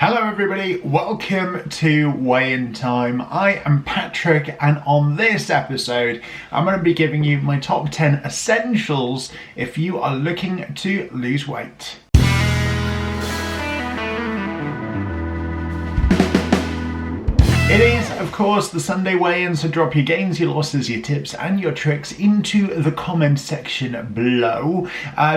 Hello everybody, welcome to Weighintime. I am Patrick, and on this episode I'm going to be giving you my top 10 essentials if you are looking to lose weight. It is, of course, the Sunday weigh-in, so drop your gains, your losses, your tips and your tricks into the comment section below.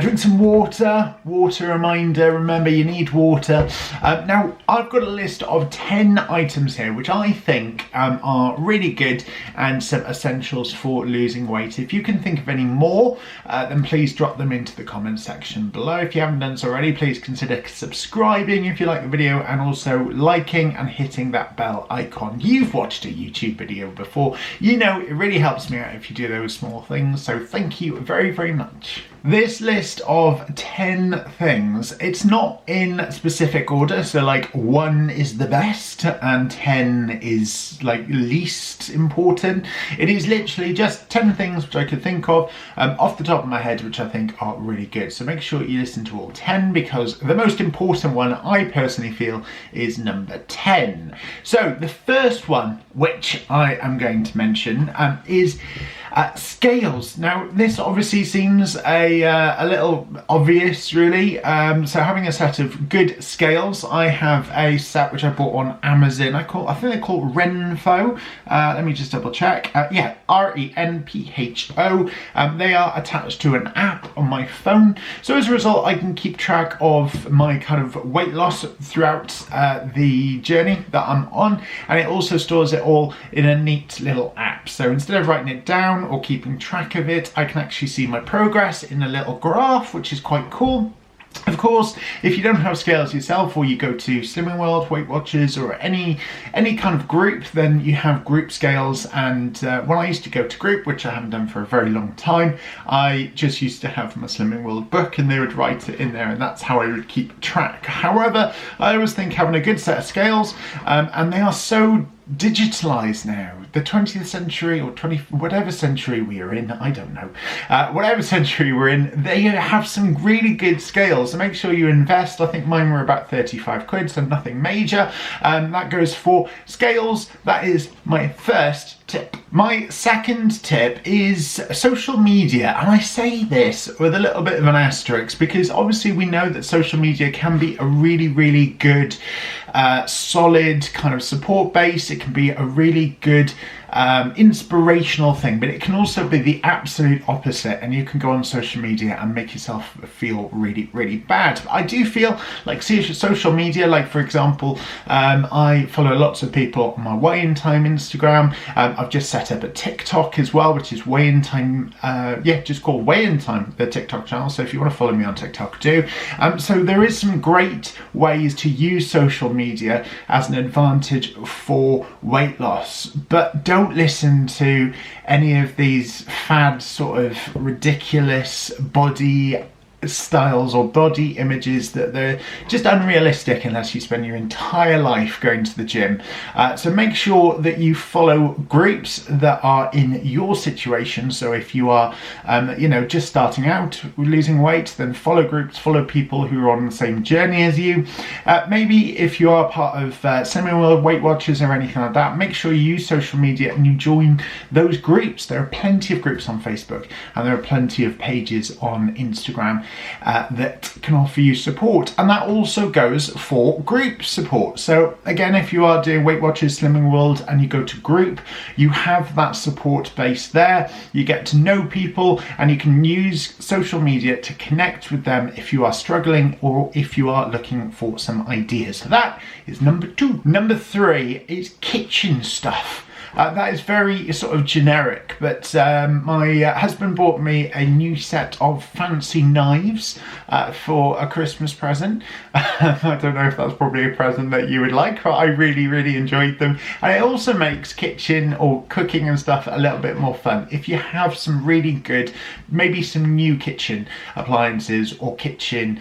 Drink some water, reminder, remember you need water. Now, I've got a list of 10 items here which I think are really good and some essentials for losing weight. If you can think of any more, then please drop them into the comment section below. If you haven't done so already, please consider subscribing if you like the video and also liking and hitting that bell icon. You've watched a YouTube video before, you know it really helps me out if you do those small things, so thank you very, very much. This list of 10 things, it's not in specific order, so like 1 is the best and 10 is like least important. It is literally just 10 things which I could think of off the top of my head which I think are really good. So make sure you listen to all 10 because the most important one I personally feel is number 10. So the first one which I am going to mention is scales. Now this obviously seems a little obvious really, so having a set of good scales. I have a set which I bought on Amazon. I think they're called Renpho. Let me just double check. Yeah, Renpho. They are attached to an app on my phone, so as a result I can keep track of my kind of weight loss throughout the journey that I'm on, and it also stores it all in a neat little app. So instead of writing it down or keeping track of it, I can actually see my progress in a little graph, which is quite cool. Of course, if you don't have scales yourself, or you go to Slimming World, Weight Watchers, or any kind of group, then you have group scales. And when I used to go to group, which I haven't done for a very long time, I just used to have my Slimming World book and they would write it in there, and that's how I would keep track. However, I always think having a good set of scales, and they are so digitalized now, the 20th century or whatever century we are in, I don't know, whatever century we're in, they have some really good scales, so make sure you invest. I think mine were about 35 quid, so nothing major, and that goes for scales. That is my first tip. My second tip is social media, and I say this with a little bit of an asterisk because obviously we know that social media can be a really, really good solid kind of support base. It can be a really good inspirational thing, but it can also be the absolute opposite, and you can go on social media and make yourself feel really, really bad. I do feel like social media, like for example, I follow lots of people on my Weighintime Instagram. I've just set up a TikTok as well, which is Weighintime, just called Weighintime, the TikTok channel. So if you want to follow me on TikTok, do. So there is some great ways to use social media as an advantage for weight loss, but don't listen to any of these fad sort of ridiculous body styles or body images that they're just unrealistic unless you spend your entire life going to the gym. So make sure that you follow groups that are in your situation. So if you are just starting out losing weight, then follow groups, follow people who are on the same journey as you. Maybe if you are part of Slimming World, Weight Watchers or anything like that, make sure you use social media and you join those groups. There are plenty of groups on Facebook and there are plenty of pages on Instagram that can offer you support, and that also goes for group support. So again, if you are doing Weight Watchers, Slimming World and you go to group, you have that support base there. You get to know people and you can use social media to connect with them if you are struggling or if you are looking for some ideas. So that is number 2. Number 3 is kitchen stuff. That is very sort of generic, but my husband bought me a new set of fancy knives for a Christmas present. I don't know if that's probably a present that you would like, but I really, really enjoyed them. And it also makes kitchen or cooking and stuff a little bit more fun. If you have some really good, maybe some new kitchen appliances or kitchen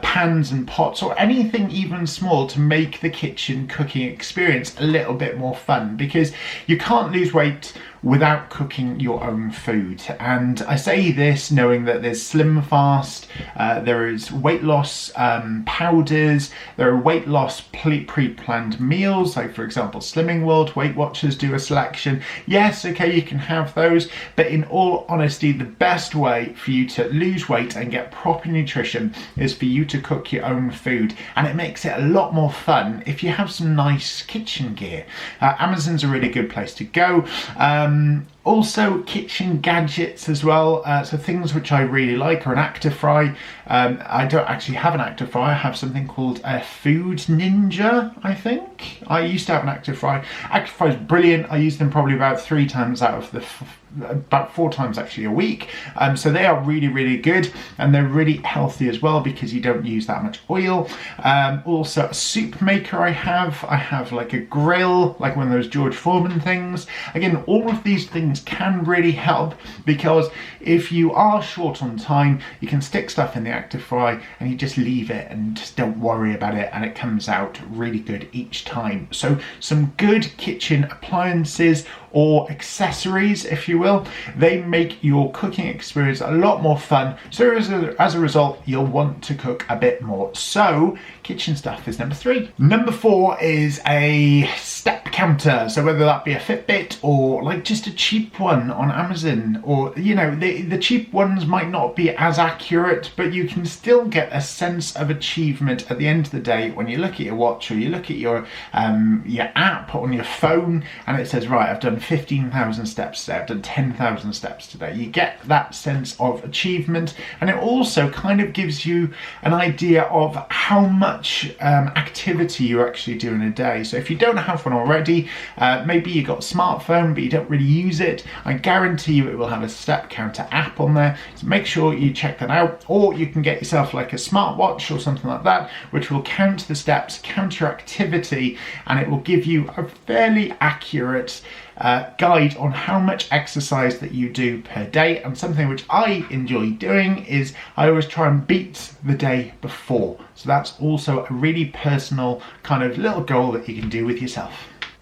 pans and pots or anything even small to make the kitchen cooking experience a little bit more fun, because you can't lose weight without cooking your own food. And I say this knowing that there's Slim Fast, there is weight loss powders, there are weight loss pre-planned meals, like for example Slimming World, Weight Watchers do a selection. Yes, okay, you can have those, but in all honesty, the best way for you to lose weight and get proper nutrition is for you to cook your own food, and it makes it a lot more fun if you have some nice kitchen gear. Amazon's a really good place to go. Also kitchen gadgets as well, so things which I really like are an Actifry. I don't actually have an Actifry, I have something called a Food Ninja, I think. I used to have an Actifry. Actifry is brilliant. I use them probably about 3 times out of the about 4 times actually a week, so they are really good, and they're really healthy as well because you don't use that much oil. Also a soup maker I have like a grill, like one of those George Foreman things. Again, all of these things can really help, because if you are short on time, you can stick stuff in the Actifry and you just leave it and just don't worry about it, and it comes out really good each time. So some good kitchen appliances or accessories, if you will, they make your cooking experience a lot more fun. So as a result, you'll want to cook a bit more. So kitchen stuff is number 3. Number 4 is a step counter. So whether that be a Fitbit or like just a cheap one on Amazon, or you know, the cheap ones might not be as accurate, but you can still get a sense of achievement at the end of the day when you look at your watch or you look at your app on your phone and it says, right, I've done 15,000 steps today, I've done 10,000 steps today. You get that sense of achievement, and it also kind of gives you an idea of how much activity you actually do in a day. So if you don't have one already, maybe you got a smartphone but you don't really use it, I guarantee you it will have a step counter app on there, so make sure you check that out. Or you can get yourself like a smartwatch or something like that, which will count the steps, count your activity, and it will give you a fairly accurate guide on how much exercise that you do per day. And something which I enjoy doing is I always try and beat the day before. So that's also a really personal kind of little goal that you can do with yourself.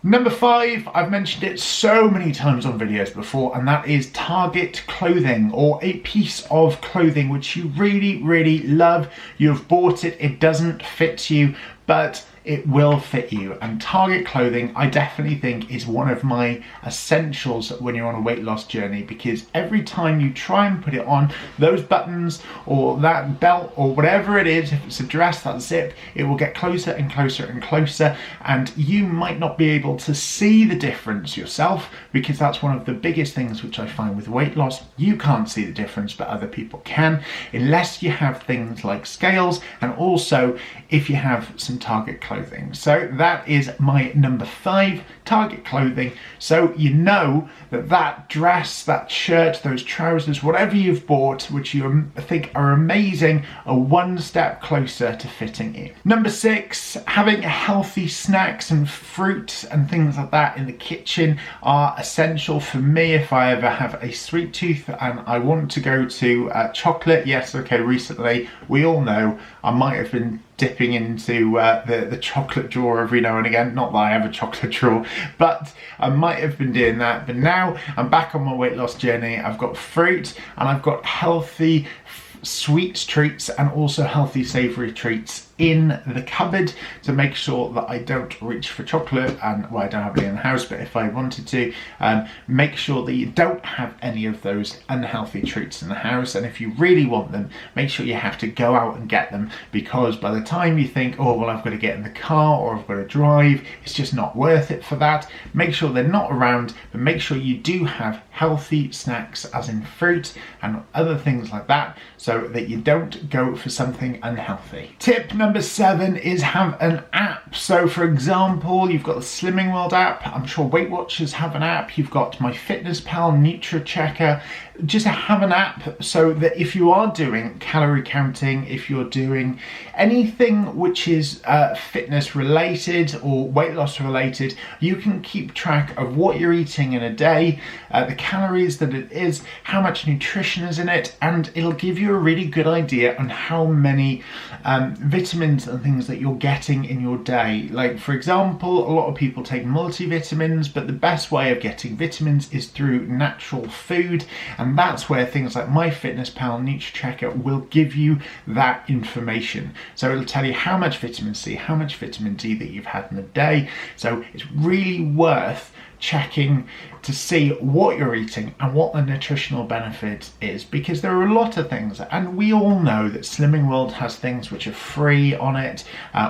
Number 5, I've mentioned it so many times on videos before, and that is Target clothing, or a piece of clothing which you really love. You've bought it, it doesn't fit you, but it will fit you. And Target clothing, I definitely think, is one of my essentials when you're on a weight loss journey, because every time you try and put it on, those buttons or that belt or whatever it is, if it's a dress, that zip, it will get closer and closer and closer, and you might not be able to see the difference yourself, because that's one of the biggest things which I find with weight loss. You can't see the difference, but other people can, unless you have things like scales, and also if you have some Target clothing. So that is my number 5, Target clothing. So you know that dress, that shirt, those trousers, whatever you've bought, which you think are amazing, are one step closer to fitting in. Number 6, having healthy snacks and fruit and things like that in the kitchen are essential for me if I ever have a sweet tooth and I want to go to chocolate. Yes, okay, recently we all know I might have been dipping into the chocolate drawer every now and again. Not that I have a chocolate drawer, but I might have been doing that. But now I'm back on my weight loss journey. I've got fruit and I've got healthy sweet treats and also healthy savoury treats in the cupboard to make sure that I don't reach for chocolate, and well, I don't have any in the house, but if I wanted to, make sure that you don't have any of those unhealthy treats in the house. And if you really want them, make sure you have to go out and get them, because by the time you think, oh well, I've got to get in the car or I've got to drive, it's just not worth it for that. Make sure they're not around, but make sure you do have healthy snacks, as in fruit and other things like that, so that you don't go for something unhealthy. Tip number 7 is have an app. So for example, you've got the Slimming World app, I'm sure Weight Watchers have an app, you've got MyFitnessPal, NutriChecker. Just have an app so that if you are doing calorie counting, if you're doing anything which is fitness related or weight loss related, you can keep track of what you're eating in a day, the calories that it is, how much nutrition is in it, and it'll give you a really good idea on how many vitamins and things that you're getting in your day. day. Like, for example, a lot of people take multivitamins, but the best way of getting vitamins is through natural food, and that's where things like MyFitnessPal NutriChecker will give you that information. So it'll tell you how much vitamin C, how much vitamin D that you've had in a day. So it's really worth checking to see what you're eating and what the nutritional benefit is, because there are a lot of things, and we all know that Slimming World has things which are free on it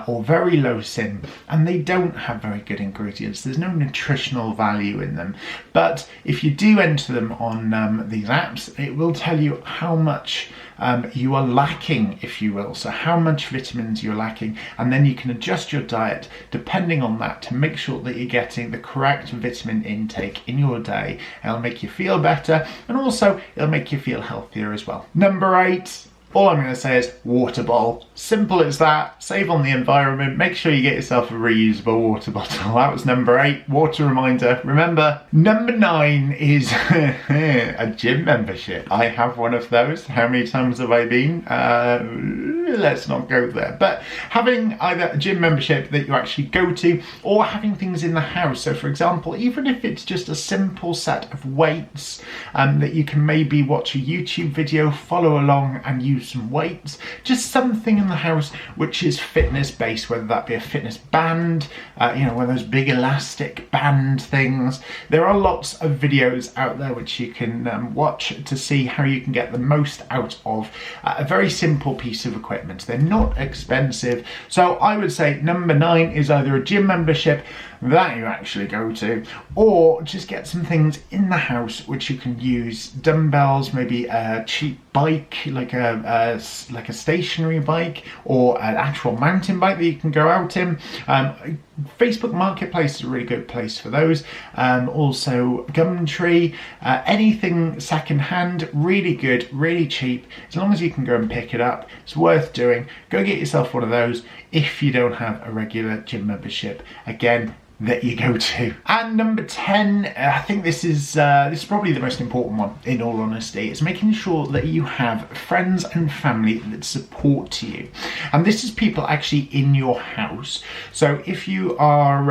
or very low sin, and they don't have very good ingredients. There's no nutritional value in them, but if you do enter them on these apps, it will tell you how much you are lacking, if you will, so how much vitamins you're lacking, and then you can adjust your diet depending on that to make sure that you're getting the correct vitamin intake in your day. It'll make you feel better, and also it'll make you feel healthier as well. Number 8. All I'm going to say is water bowl. Simple as that. Save on the environment. Make sure you get yourself a reusable water bottle. That was number 8. Water reminder. Remember. Number 9 is a gym membership. I have one of those. How many times have I been? Let's not go there. But having either a gym membership that you actually go to, or having things in the house. So for example, even if it's just a simple set of weights that you can maybe watch a YouTube video, follow along and use some weights, just something in the house which is fitness based, whether that be a fitness band, one of those big elastic band things. There are lots of videos out there which you can watch to see how you can get the most out of a very simple piece of equipment. They're not expensive, so I would say number 9 is either a gym membership that you actually go to, or just get some things in the house which you can use. Dumbbells, maybe a cheap bike, like a stationary bike, or an actual mountain bike that you can go out in. Facebook Marketplace is a really good place for those. Also Gumtree, anything secondhand, really good, really cheap. As long as you can go and pick it up, it's worth doing. Go get yourself one of those if you don't have a regular gym membership. Again, that you go to. And number 10, I think this is probably the most important one, in all honesty. It's making sure that you have friends and family that support you, and this is people actually in your house. So if you are,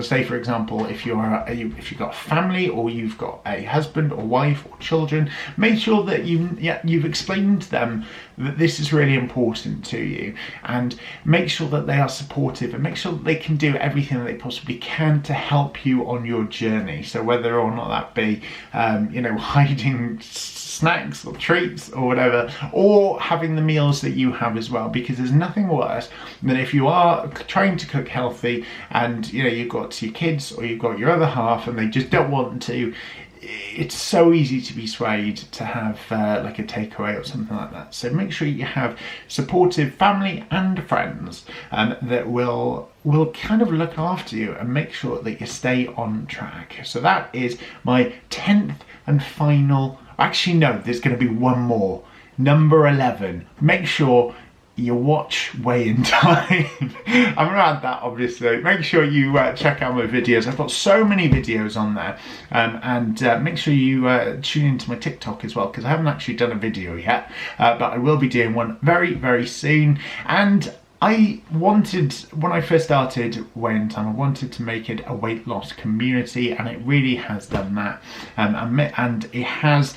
say for example, if you've got a family, or you've got a husband or wife or children, make sure that you've explained to them that this is really important to you, and make sure that they are supportive, and make sure that they can do everything that they possibly can to help you on your journey. So whether or not that be hiding snacks or treats or whatever, or having the meals that you have as well, because there's nothing worse than if you are trying to cook healthy and you've got your kids or you've got your other half and they just don't want to. It's so easy to be swayed to have like a takeaway or something like that. So make sure you have supportive family and friends that will kind of look after you and make sure that you stay on track. So that is my 10th and final. Actually, no, there's going to be one more. Number 11. Make sure you watch Weighintime. I'm gonna add that, obviously. Make sure you check out my videos. I've got so many videos on there, and make sure you tune into my TikTok as well, because I haven't actually done a video yet, but I will be doing one very, very soon. And I wanted, when I first started Weighintime, I wanted to make it a weight loss community, and it really has done that. And it has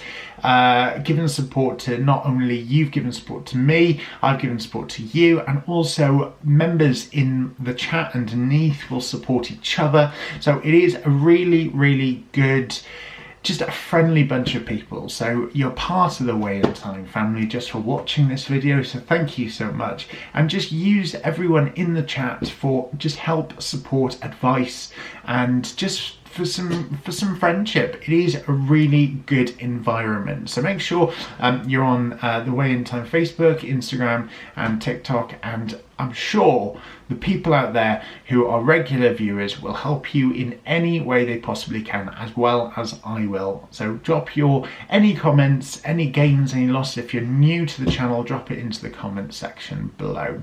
given support to, not only you've given support to me, I've given support to you, and also members in the chat underneath will support each other. So it is a really, really good, just a friendly bunch of people. So you're part of the Weighintime family just for watching this video, so thank you so much. And just use everyone in the chat for just help, support, advice, and just for some friendship. It is a really good environment. So make sure you're on the Weighintime Facebook, Instagram and TikTok, and I'm sure the people out there who are regular viewers will help you in any way they possibly can, as well as I will. So drop any comments, any gains, any losses. If you're new to the channel, drop it into the comment section below.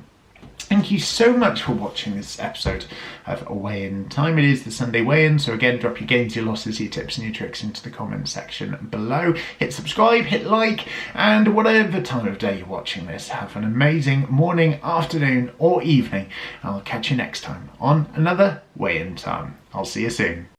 Thank you so much for watching this episode of Weighintime. It is the Sunday weigh-in, so again, drop your gains, your losses, your tips and your tricks into the comment section below. Hit subscribe, hit like, and whatever time of day you're watching this, have an amazing morning, afternoon or evening. I'll catch you next time on another Weigh-In Time. I'll see you soon.